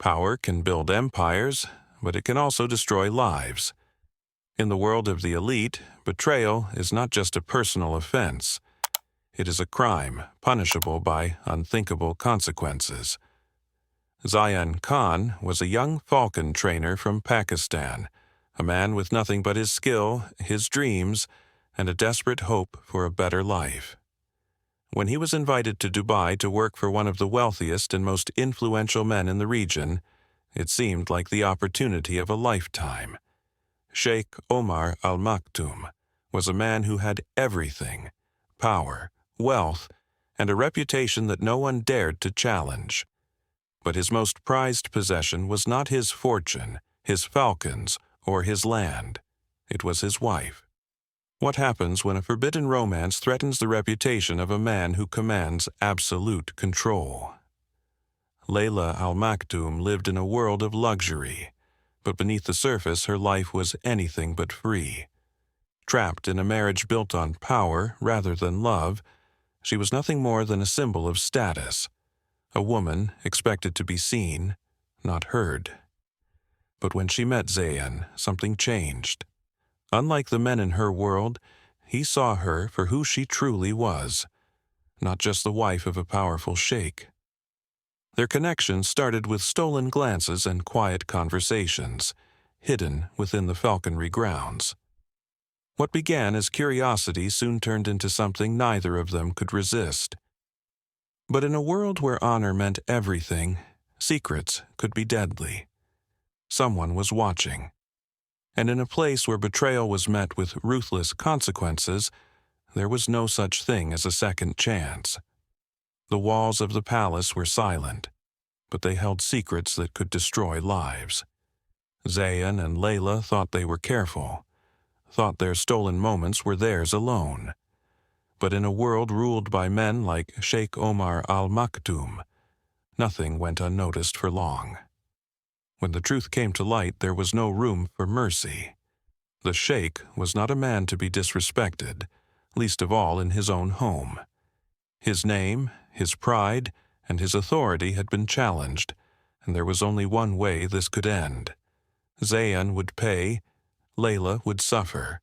Power can build empires, but it can also destroy lives. In the world of the elite, betrayal is not just a personal offense. It is a crime, punishable by unthinkable consequences. Zayan Khan was a young Falcon trainer from Pakistan, a man with nothing but his skill, his dreams, and a desperate hope for a better life. When he was invited to Dubai to work for one of the wealthiest and most influential men in the region, it seemed like the opportunity of a lifetime. Sheikh Omar Al-Maktoum was a man who had everything: power, wealth, and a reputation that no one dared to challenge. But his most prized possession was not his fortune, his falcons, or his land. It was his wife. What happens when a forbidden romance threatens the reputation of a man who commands absolute control? Layla Al-Maktoum lived in a world of luxury, but beneath the surface her life was anything but free. Trapped in a marriage built on power rather than love, she was nothing more than a symbol of status, a woman expected to be seen, not heard. But when she met Zayan, something changed. Unlike the men in her world, he saw her for who she truly was, not just the wife of a powerful sheikh. Their connection started with stolen glances and quiet conversations, hidden within the falconry grounds. What began as curiosity soon turned into something neither of them could resist. But in a world where honor meant everything, secrets could be deadly. Someone was watching. And in a place where betrayal was met with ruthless consequences, there was no such thing as a second chance. The walls of the palace were silent, but they held secrets that could destroy lives. Zayan and Layla thought they were careful, thought their stolen moments were theirs alone. But in a world ruled by men like Sheikh Omar Al-Maktoum, nothing went unnoticed for long. When the truth came to light, there was no room for mercy. The sheikh was not a man to be disrespected, least of all in his own home. His name, his pride, and his authority had been challenged, and there was only one way this could end. Zayan would pay, Layla would suffer,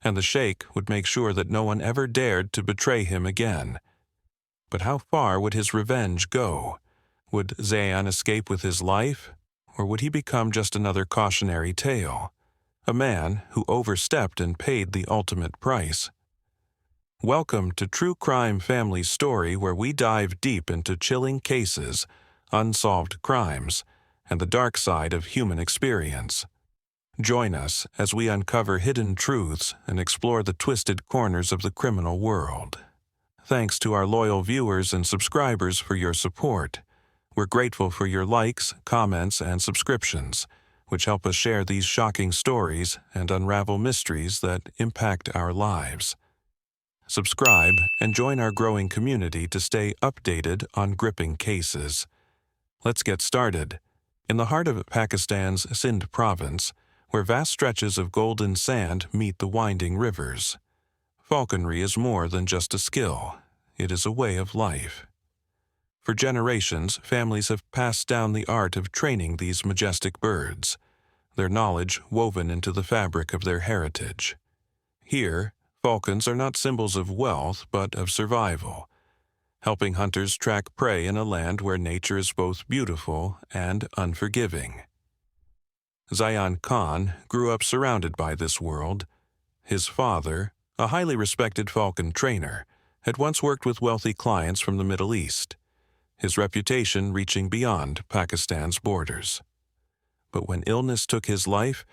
and the sheikh would make sure that no one ever dared to betray him again. But how far would his revenge go? Would Zayan escape with his life? Or would he become just another cautionary tale, a man who overstepped and paid the ultimate price? Welcome to True Crime Family Story, where we dive deep into chilling cases, unsolved crimes, and the dark side of human experience. Join us as we uncover hidden truths and explore the twisted corners of the criminal world. Thanks to our loyal viewers and subscribers for your support. We're grateful for your likes, comments, and subscriptions, which help us share these shocking stories and unravel mysteries that impact our lives. Subscribe and join our growing community to stay updated on gripping cases. Let's get started. In the heart of Pakistan's Sindh province, where vast stretches of golden sand meet the winding rivers, falconry is more than just a skill. It is a way of life. For generations, families have passed down the art of training these majestic birds, their knowledge woven into the fabric of their heritage. Here, falcons are not symbols of wealth, but of survival, helping hunters track prey in a land where nature is both beautiful and unforgiving. Zayan Khan grew up surrounded by this world. His father, a highly respected falcon trainer, had once worked with wealthy clients from the Middle East, his reputation reaching beyond Pakistan's borders. But when illness took his life,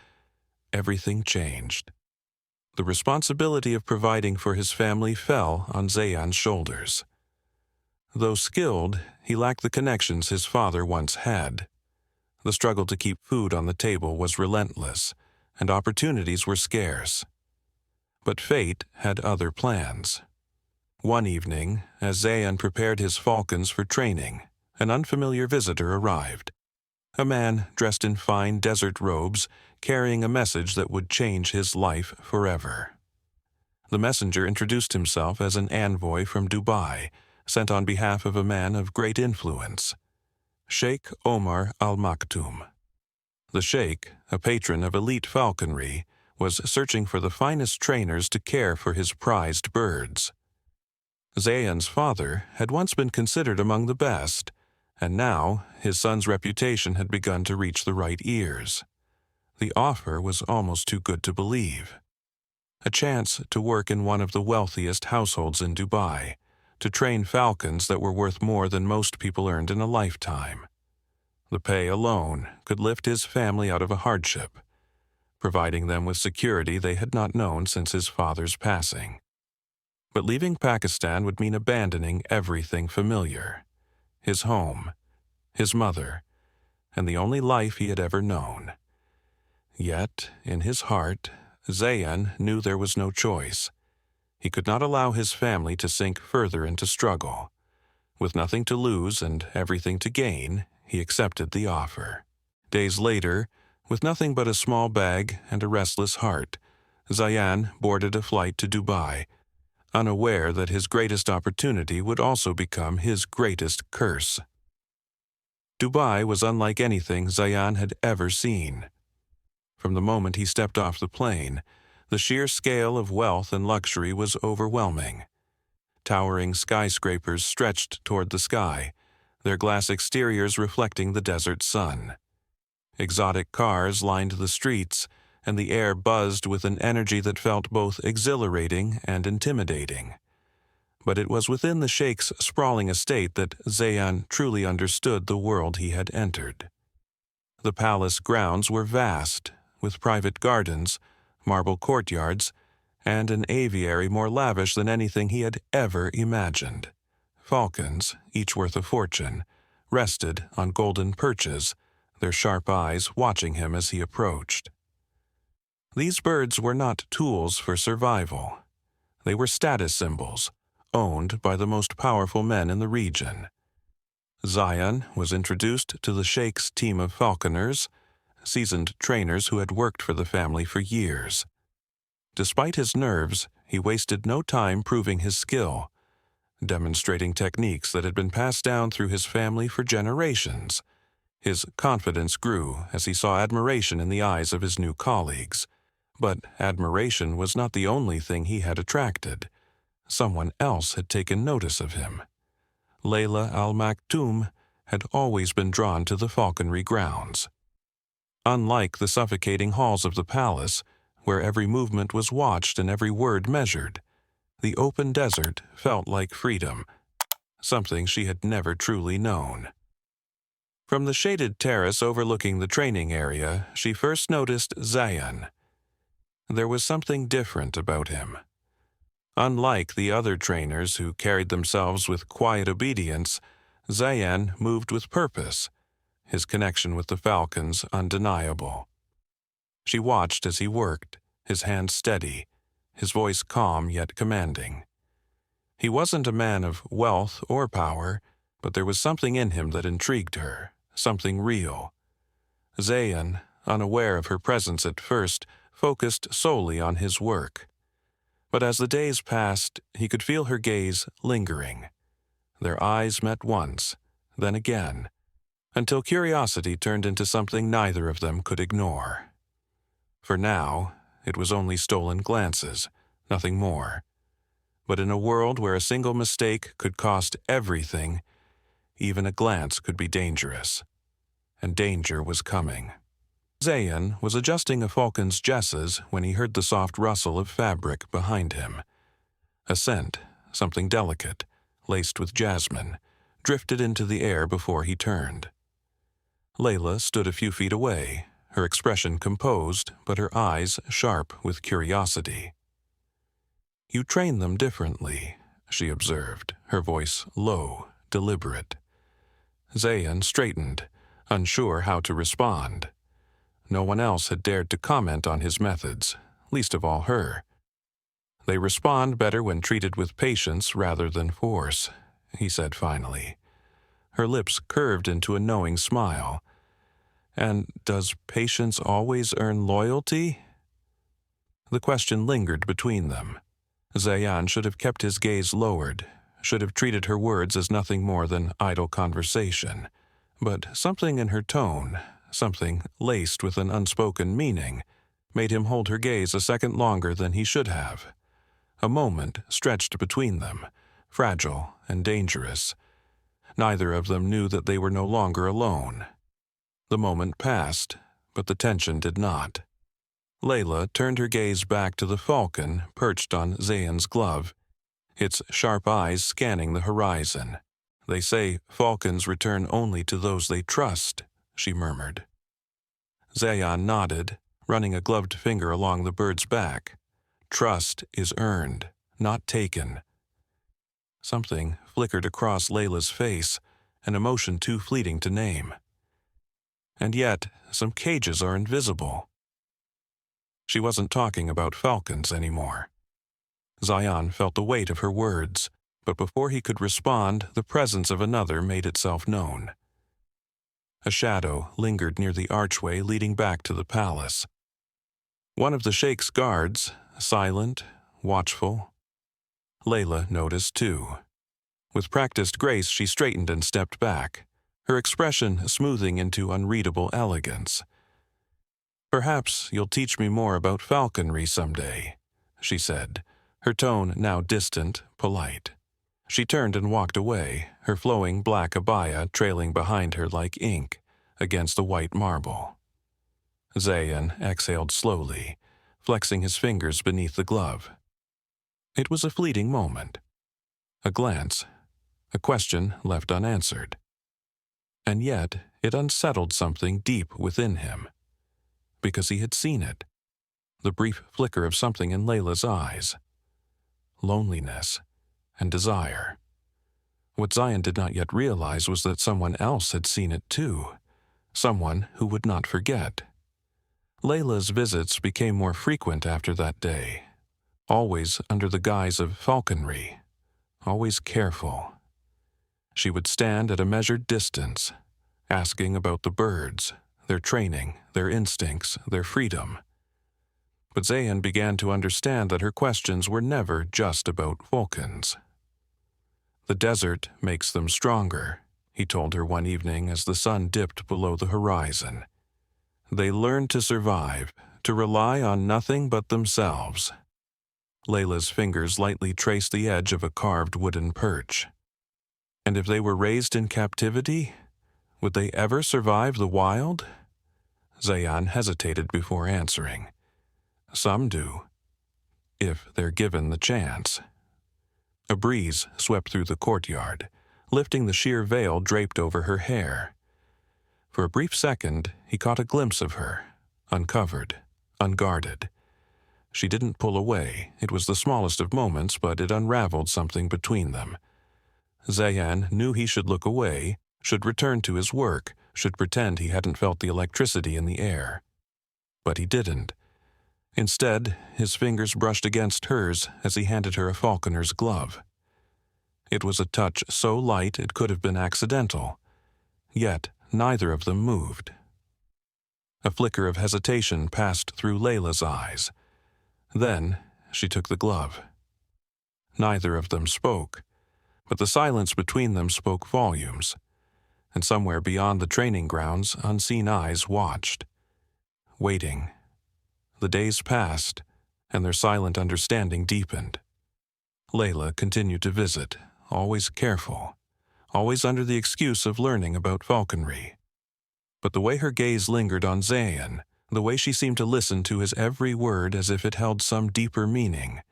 everything changed. The responsibility of providing for his family fell on Zayan's shoulders. Though skilled, he lacked the connections his father once had. The struggle to keep food on the table was relentless, and opportunities were scarce. But fate had other plans. One evening, as Zayan prepared his falcons for training, an unfamiliar visitor arrived. A man dressed in fine desert robes, carrying a message that would change his life forever. The messenger introduced himself as an envoy from Dubai, sent on behalf of a man of great influence. Sheikh Omar Al-Maktoum. The Sheikh, a patron of elite falconry, was searching for the finest trainers to care for his prized birds. Zayan's father had once been considered among the best, and now his son's reputation had begun to reach the right ears. The offer was almost too good to believe. A chance to work in one of the wealthiest households in Dubai, to train falcons that were worth more than most people earned in a lifetime. The pay alone could lift his family out of a hardship, providing them with security they had not known since his father's passing. But leaving Pakistan would mean abandoning everything familiar: his home, his mother, and the only life he had ever known. Yet, in his heart, Zayan knew there was no choice. He could not allow his family to sink further into struggle. With nothing to lose and everything to gain, he accepted the offer. Days later, with nothing but a small bag and a restless heart, Zayan boarded a flight to Dubai, unaware that his greatest opportunity would also become his greatest curse. Dubai was unlike anything Zayan had ever seen. From the moment he stepped off the plane, the sheer scale of wealth and luxury was overwhelming. Towering skyscrapers stretched toward the sky, their glass exteriors reflecting the desert sun. Exotic cars lined the streets, and the air buzzed with an energy that felt both exhilarating and intimidating. But it was within the Sheikh's sprawling estate that Zayan truly understood the world he had entered. The palace grounds were vast, with private gardens, marble courtyards, and an aviary more lavish than anything he had ever imagined. Falcons, each worth a fortune, rested on golden perches, their sharp eyes watching him as he approached. These birds were not tools for survival. They were status symbols, owned by the most powerful men in the region. Zayan was introduced to the Sheikh's team of falconers, seasoned trainers who had worked for the family for years. Despite his nerves, he wasted no time proving his skill, demonstrating techniques that had been passed down through his family for generations. His confidence grew as he saw admiration in the eyes of his new colleagues. But admiration was not the only thing he had attracted. Someone else had taken notice of him. Layla Al-Maktoum had always been drawn to the falconry grounds. Unlike the suffocating halls of the palace, where every movement was watched and every word measured, the open desert felt like freedom, something she had never truly known. From the shaded terrace overlooking the training area, she first noticed Zayan. There was something different about him. Unlike the other trainers who carried themselves with quiet obedience, Zayan moved with purpose, his connection with the falcons undeniable. She watched as he worked, his hands steady, his voice calm yet commanding. He wasn't a man of wealth or power, but there was something in him that intrigued her, something real. Zayan, unaware of her presence at first, focused solely on his work. But as the days passed, he could feel her gaze lingering. Their eyes met once, then again, until curiosity turned into something neither of them could ignore. For now, it was only stolen glances, nothing more. But in a world where a single mistake could cost everything, even a glance could be dangerous. And danger was coming. Zayan was adjusting a falcon's jesses when he heard the soft rustle of fabric behind him. A scent, something delicate, laced with jasmine, drifted into the air before he turned. Layla stood a few feet away, her expression composed, but her eyes sharp with curiosity. "You train them differently," she observed, her voice low, deliberate. Zayan straightened, unsure how to respond. No one else had dared to comment on his methods, least of all her. "They respond better when treated with patience rather than force," he said finally. Her lips curved into a knowing smile. "And does patience always earn loyalty?" The question lingered between them. Zayan should have kept his gaze lowered, should have treated her words as nothing more than idle conversation, But something in her tone, something laced with an unspoken meaning, made him hold her gaze a second longer than he should have. A moment stretched between them, fragile and dangerous. Neither of them knew that they were no longer alone. The moment passed, but the tension did not. Layla turned her gaze back to the Falcon perched on Zayan's glove, its sharp eyes scanning the horizon. "They say falcons return only to those they trust," she murmured. Zayan nodded, running a gloved finger along the bird's back. "Trust is earned, not taken." Something flickered across Layla's face, an emotion too fleeting to name. And yet, some cages are invisible. She wasn't talking about falcons anymore. Zayan felt the weight of her words, but before he could respond, the presence of another made itself known. A shadow lingered near the archway leading back to the palace. One of the Sheikh's guards, silent, watchful. Layla noticed too. With practiced grace, she straightened and stepped back, her expression smoothing into unreadable elegance. "Perhaps you'll teach me more about falconry someday," she said, her tone now distant, polite. She turned and walked away, her flowing black abaya trailing behind her like ink against the white marble. Zayan exhaled slowly, flexing his fingers beneath the glove. It was a fleeting moment. A glance, a question left unanswered. And yet it unsettled something deep within him, because he had seen it, the brief flicker of something in Layla's eyes. Loneliness and desire. What Zayan did not yet realize was that someone else had seen it too, someone who would not forget. Layla's visits became more frequent after that day, always under the guise of falconry, always careful. She would stand at a measured distance, asking about the birds, their training, their instincts, their freedom. But Zayan began to understand that her questions were never just about falcons. "The desert makes them stronger," he told her one evening as the sun dipped below the horizon. "They learn to survive, to rely on nothing but themselves." Layla's fingers lightly traced the edge of a carved wooden perch. And if they were raised in captivity, would they ever survive the wild? Zayan hesitated before answering. Some do, if they're given the chance. A breeze swept through the courtyard, lifting the sheer veil draped over her hair. For a brief second, he caught a glimpse of her, uncovered, unguarded. She didn't pull away. It was the smallest of moments, but it unraveled something between them. Zayan knew he should look away, should return to his work, should pretend he hadn't felt the electricity in the air. But he didn't. Instead, his fingers brushed against hers as he handed her a falconer's glove. It was a touch so light it could have been accidental. Yet neither of them moved. A flicker of hesitation passed through Layla's eyes. Then she took the glove. Neither of them spoke, but the silence between them spoke volumes. And somewhere beyond the training grounds, unseen eyes watched, waiting. The days passed, and their silent understanding deepened. Layla continued to visit, always careful, always under the excuse of learning about falconry. But the way her gaze lingered on Zayan, the way she seemed to listen to his every word as if it held some deeper meaning,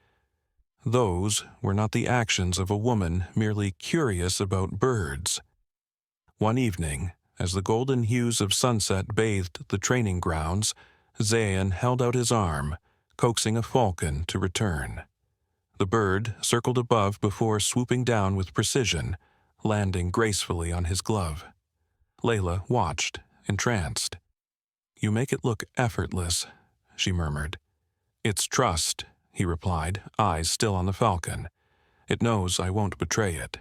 those were not the actions of a woman merely curious about birds. One evening, as the golden hues of sunset bathed the training grounds, Zayan held out his arm, coaxing a falcon to return. The bird circled above before swooping down with precision, landing gracefully on his glove. Layla watched, entranced. "You make it look effortless," she murmured. "It's trust," he replied, eyes still on the falcon. "It knows I won't betray it."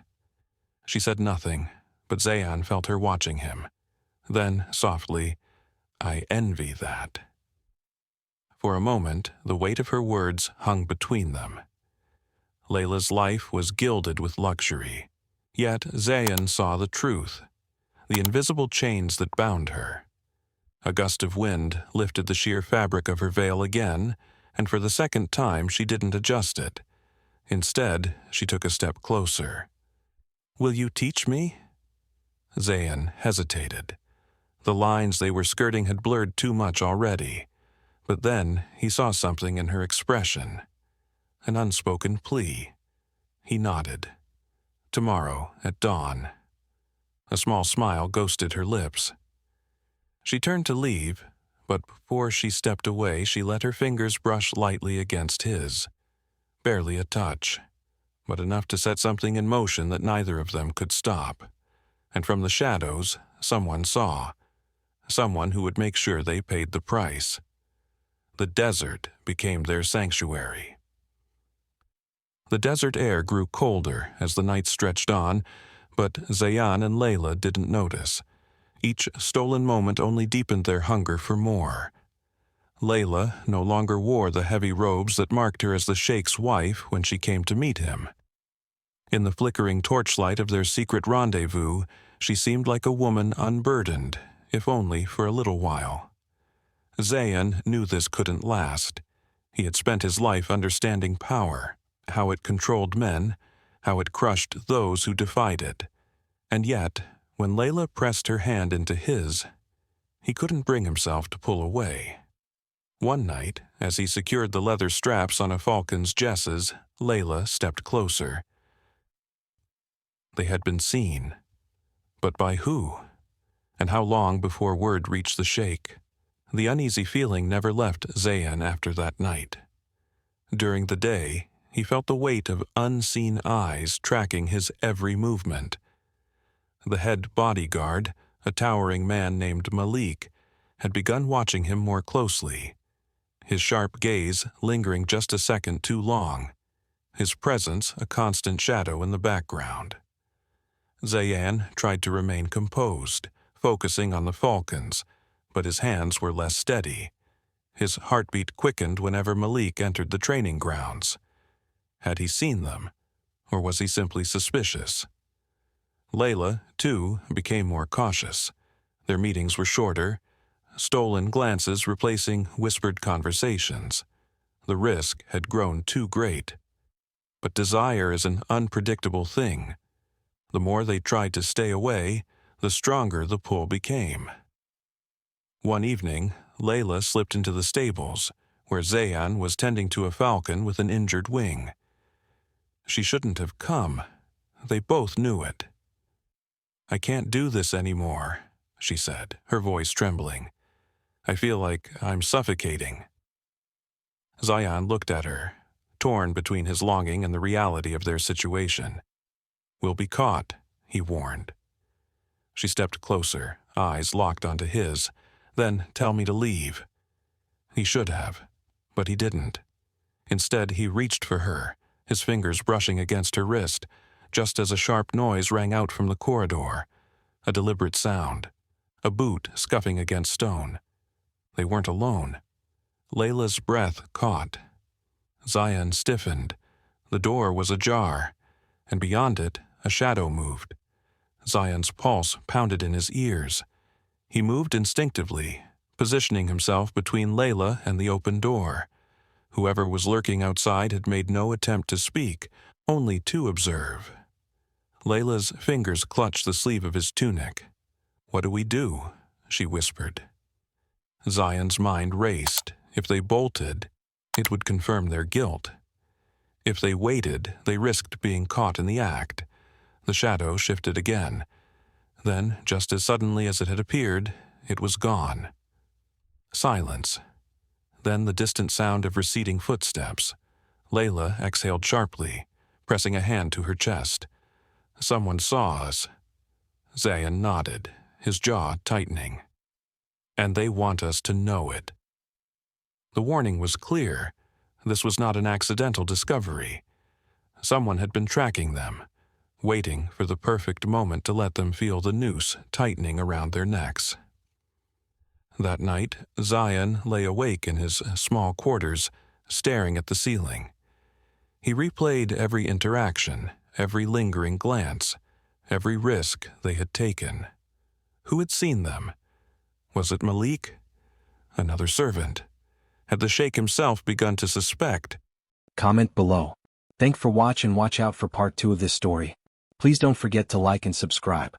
She said nothing, but Zayan felt her watching him. Then, softly, "I envy that." For a moment, the weight of her words hung between them. Layla's life was gilded with luxury, yet Zayan saw the truth. the invisible chains that bound her. A gust of wind lifted the sheer fabric of her veil again, and for the second time she didn't adjust it. Instead, she took a step closer. "Will you teach me?" Zayan hesitated. The lines they were skirting had blurred too much already, but then he saw something in her expression. An unspoken plea. He nodded. "Tomorrow, at dawn." A small smile ghosted her lips. She turned to leave, but before she stepped away, she let her fingers brush lightly against his. Barely a touch, but enough to set something in motion that neither of them could stop. And from the shadows, someone saw. Someone who would make sure they paid the price. The desert became their sanctuary. The desert air grew colder as the night stretched on, but Zayan and Layla didn't notice. Each stolen moment only deepened their hunger for more. Layla no longer wore the heavy robes that marked her as the Sheikh's wife when she came to meet him. In the flickering torchlight of their secret rendezvous, she seemed like a woman unburdened, if only for a little while. Zayan knew this couldn't last. He had spent his life understanding power, how it controlled men, how it crushed those who defied it. And yet, when Layla pressed her hand into his, he couldn't bring himself to pull away. One night, as he secured the leather straps on a falcon's jesses, Layla stepped closer. They had been seen. But by who? And how long before word reached the Sheikh? The uneasy feeling never left Zayan after that night. During the day, he felt the weight of unseen eyes tracking his every movement. The head bodyguard, a towering man named Malik, had begun watching him more closely, his sharp gaze lingering just a second too long, his presence a constant shadow in the background. Zayan tried to remain composed, focusing on the falcons, but his hands were less steady. His heartbeat quickened whenever Malik entered the training grounds. Had he seen them, or was he simply suspicious? Layla, too, became more cautious. Their meetings were shorter, stolen glances replacing whispered conversations. The risk had grown too great. But desire is an unpredictable thing. The more they tried to stay away, the stronger the pull became. One evening, Layla slipped into the stables, where Zayan was tending to a falcon with an injured wing. She shouldn't have come. They both knew it. "I can't do this anymore," she said, her voice trembling. "I feel like I'm suffocating." Zayan looked at her, torn between his longing and the reality of their situation. "We'll be caught," he warned. She stepped closer, eyes locked onto his. "Then tell me to leave." He should have, but he didn't. Instead, he reached for her, his fingers brushing against her wrist, just as a sharp noise rang out from the corridor. A deliberate sound. A boot scuffing against stone. They weren't alone. Layla's breath caught. Zayan stiffened. The door was ajar, and beyond it, a shadow moved. Zayan's pulse pounded in his ears. He moved instinctively, positioning himself between Layla and the open door. Whoever was lurking outside had made no attempt to speak, only to observe. Layla's fingers clutched the sleeve of his tunic. "What do we do?" she whispered. Zayan's mind raced. If they bolted, it would confirm their guilt. If they waited, they risked being caught in the act. The shadow shifted again. Then, just as suddenly as it had appeared, it was gone. Silence. Then the distant sound of receding footsteps. Layla exhaled sharply, pressing a hand to her chest. "Someone saw us." Zayan nodded, his jaw tightening. "And they want us to know it." The warning was clear. This was not an accidental discovery. Someone had been tracking them, waiting for the perfect moment to let them feel the noose tightening around their necks. That night, Zayan lay awake in his small quarters, staring at the ceiling. He replayed every interaction, every lingering glance, every risk they had taken. Who had seen them? Was it Malik? Another servant? Had the Sheikh himself begun to suspect? Comment below. Thanks for watching and watch out for part 2 of this story. Please don't forget to like and subscribe.